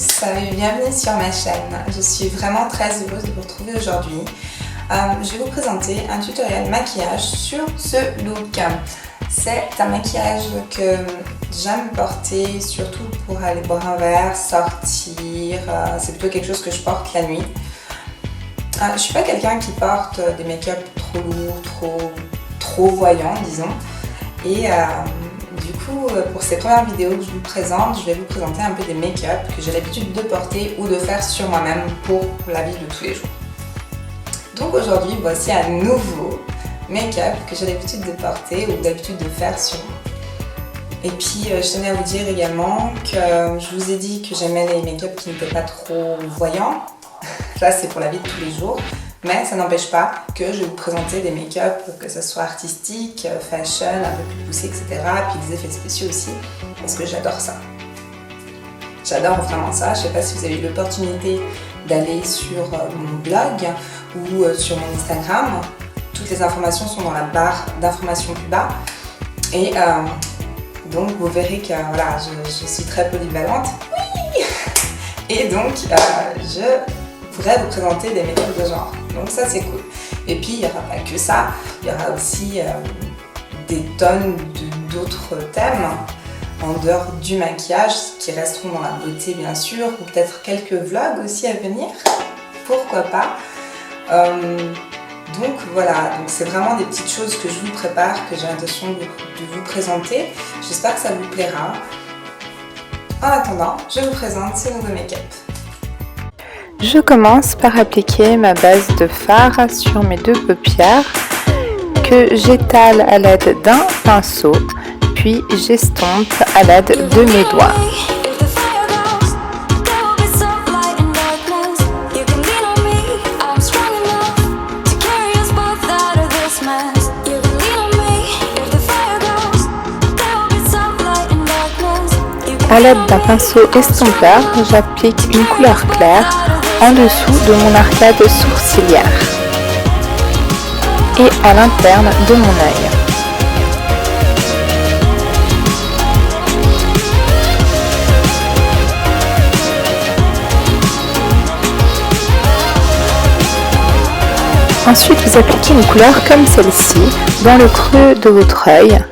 Salut, bienvenue sur ma chaîne. Je suis vraiment très heureuse de vous retrouver aujourd'hui. Je vais vous présenter un tutoriel maquillage sur ce look. C'est un maquillage que j'aime porter, surtout pour aller boire un verre, sortir. C'est plutôt quelque chose que je porte la nuit. Je ne suis pas quelqu'un qui porte des make-up trop lourds, trop voyants, disons. Et du coup, pour ces premières vidéos que je vous présente, je vais vous présenter un peu des make-up que j'ai l'habitude de porter ou de faire sur moi-même pour la vie de tous les jours. Donc aujourd'hui, voici un nouveau make-up que j'ai l'habitude de porter ou d'habitude de faire sur moi. Et puis, je tenais à vous dire également que je vous ai dit que j'aimais les make-up qui n'étaient pas trop voyants. Ça, c'est pour la vie de tous les jours. Mais ça n'empêche pas que je vais vous présenter des make-up, que ce soit artistique, fashion, un peu plus poussé, etc. Puis des effets spéciaux aussi, parce que j'adore ça. J'adore vraiment ça. Je ne sais pas si vous avez eu l'opportunité d'aller sur mon blog ou sur mon Instagram. Toutes les informations sont dans la barre d'informations plus bas. Et donc vous verrez que voilà, je suis très polyvalente. Oui. Et donc je pourrais vous présenter des make-up de genre. Donc ça c'est cool. Et puis il n'y aura pas que ça, il y aura aussi des tonnes d'autres thèmes en dehors du maquillage qui resteront dans la beauté bien sûr, ou peut-être quelques vlogs aussi à venir, pourquoi pas. Donc voilà, donc c'est vraiment des petites choses que je vous prépare, que j'ai l'intention de vous présenter. J'espère que ça vous plaira. En attendant, je vous présente ce nouveau make-up. Je commence par appliquer ma base de fard sur mes deux paupières que j'étale à l'aide d'un pinceau, puis j'estompe à l'aide de mes doigts. A l'aide d'un pinceau estompeur, j'applique une couleur claire en dessous de mon arcade sourcilière et à l'interne de mon œil. Ensuite, vous appliquez une couleur comme celle-ci dans le creux de votre œil.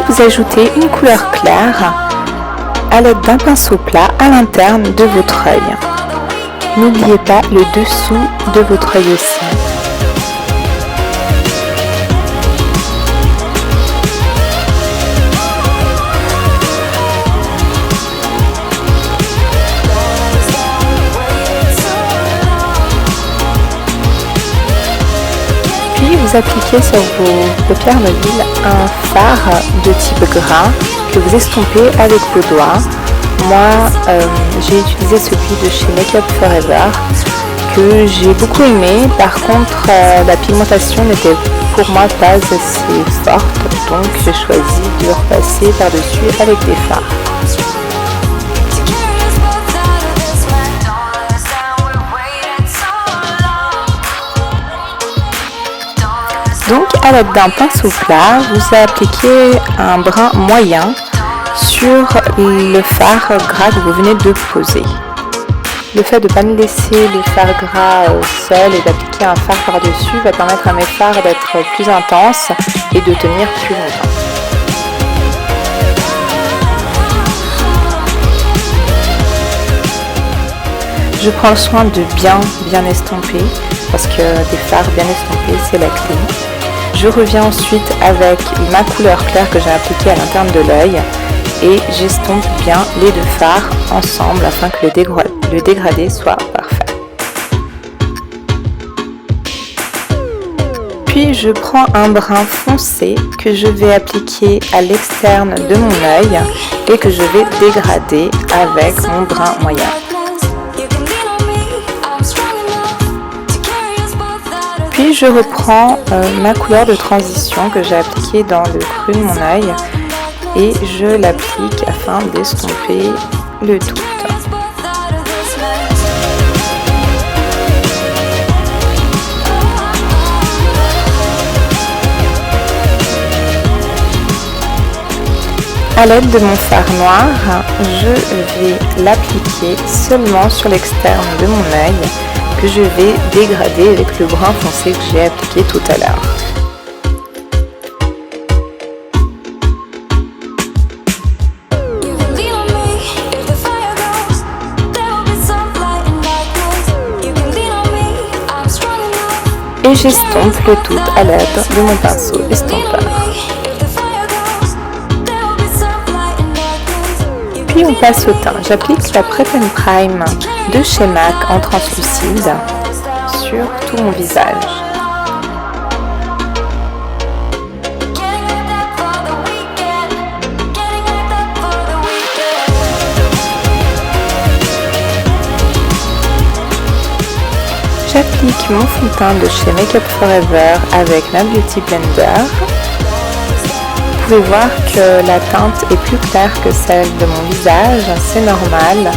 Vous ajoutez une couleur claire à l'aide d'un pinceau plat à l'interne de votre œil. N'oubliez pas le dessous de votre œil aussi. Vous appliquez sur vos paupières mobiles un fard de type gras que vous estompez avec vos doigts. Moi, j'ai utilisé celui de chez Make Up Forever que j'ai beaucoup aimé. Par contre, la pigmentation n'était pour moi pas assez forte, donc j'ai choisi de repasser par-dessus avec des fards. Donc, à l'aide d'un pinceau plat, vous appliquez un brin moyen sur le fard gras que vous venez de poser. Le fait de ne pas me laisser les fards gras au sol et d'appliquer un fard par-dessus va permettre à mes fards d'être plus intenses et de tenir plus longtemps. Je prends le soin de bien estomper parce que des fards bien estompés, c'est la clé. Je reviens ensuite avec ma couleur claire que j'ai appliquée à l'interne de l'œil et j'estompe bien les deux fards ensemble afin que le dégradé soit parfait. Puis je prends un brin foncé que je vais appliquer à l'externe de mon œil et que je vais dégrader avec mon brin moyen. Puis je reprends ma couleur de transition que j'ai appliquée dans le creux de mon œil et je l'applique afin d'estomper le tout. A l'aide de mon fard noir, je vais l'appliquer seulement sur l'externe de mon œil que je vais dégrader avec le brun foncé que j'ai appliqué tout à l'heure. Et j'estompe le tout à l'aide de mon pinceau estompeur. Puis on passe au teint. J'applique la Prep and Prime de chez MAC en translucide sur tout mon visage. J'applique mon fond de teint de chez Make Up For Ever avec ma Beauty Blender. Vous pouvez voir que la teinte est plus claire que celle de mon visage, c'est normal.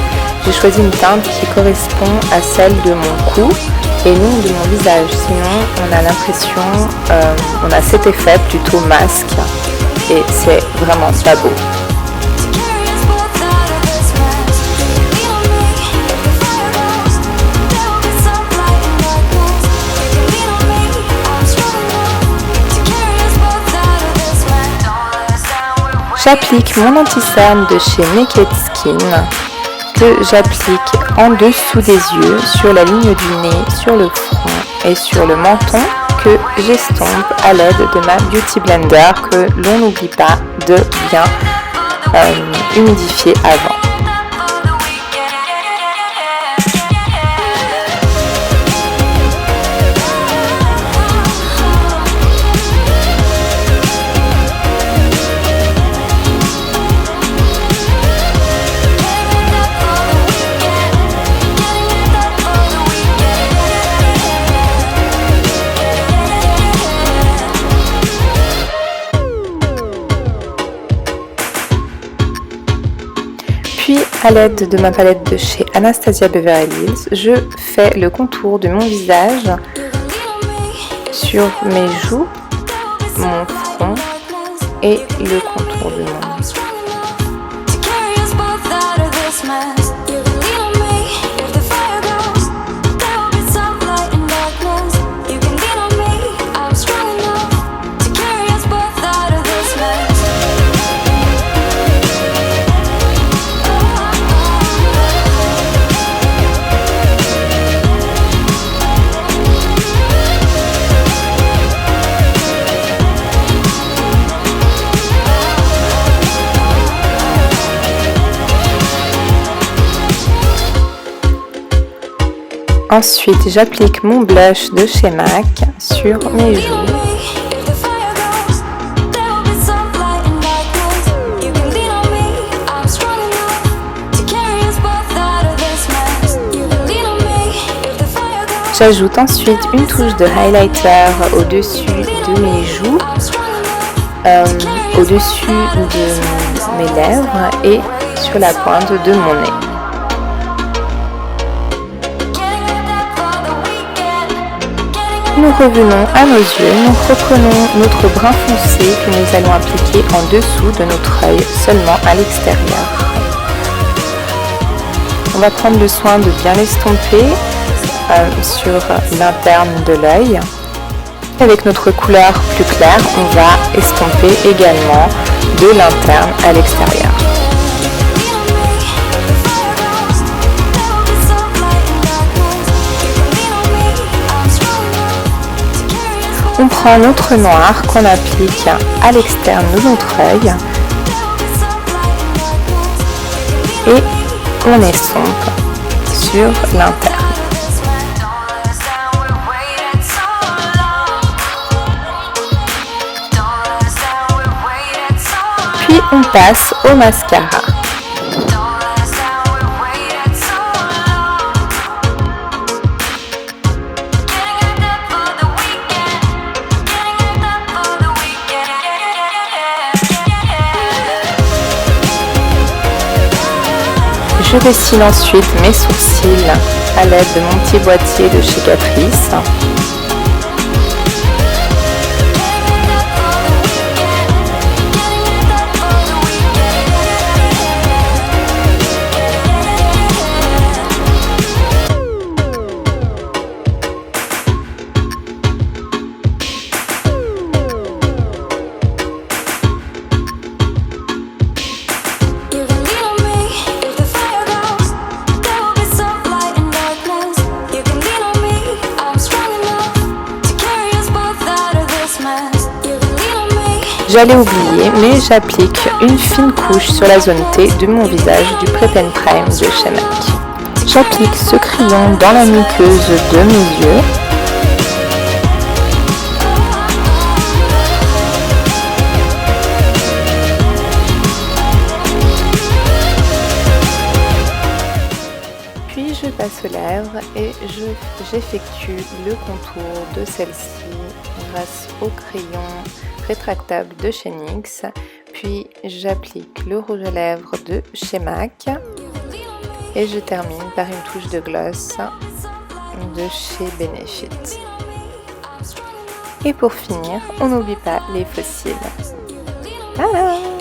J'ai choisi une teinte qui correspond à celle de mon cou et non de mon visage. Sinon, on a l'impression, on a cet effet plutôt masque et c'est vraiment pas beau. J'applique mon anti-cerne de chez Naked Skin que j'applique en dessous des yeux, sur la ligne du nez, sur le front et sur le menton que j'estompe à l'aide de ma Beauty Blender que l'on n'oublie pas de bien humidifier avant. Puis, à l'aide de ma palette de chez Anastasia Beverly Hills, je fais le contour de mon visage sur mes joues, mon front et le contour de mon nez. Ensuite, j'applique mon blush de chez MAC sur mes joues. J'ajoute ensuite une touche de highlighter au-dessus de mes joues, au-dessus de mes lèvres et sur la pointe de mon nez. Nous revenons à nos yeux, nous reprenons notre brun foncé que nous allons appliquer en dessous de notre œil, seulement à l'extérieur. On va prendre le soin de bien l'estomper sur l'interne de l'œil. Avec notre couleur plus claire, on va estomper également de l'interne à l'extérieur. On prend notre noir qu'on applique à l'externe de notre œil et on estompe sur l'interne. Puis on passe au mascara. Je dessine ensuite mes sourcils à l'aide de mon petit boîtier de chez Catrice. J'allais oublier, mais j'applique une fine couche sur la zone T de mon visage du Prep and Prime de chez MAC. J'applique ce crayon dans la muqueuse de mes yeux. Puis je passe aux lèvres et j'effectue le contour de celle-ci grâce au crayon rétractable de chez NYX, puis j'applique le rouge à lèvres de chez MAC et je termine par une touche de gloss de chez Benefit. Et pour finir, on n'oublie pas les fossiles. Voilà.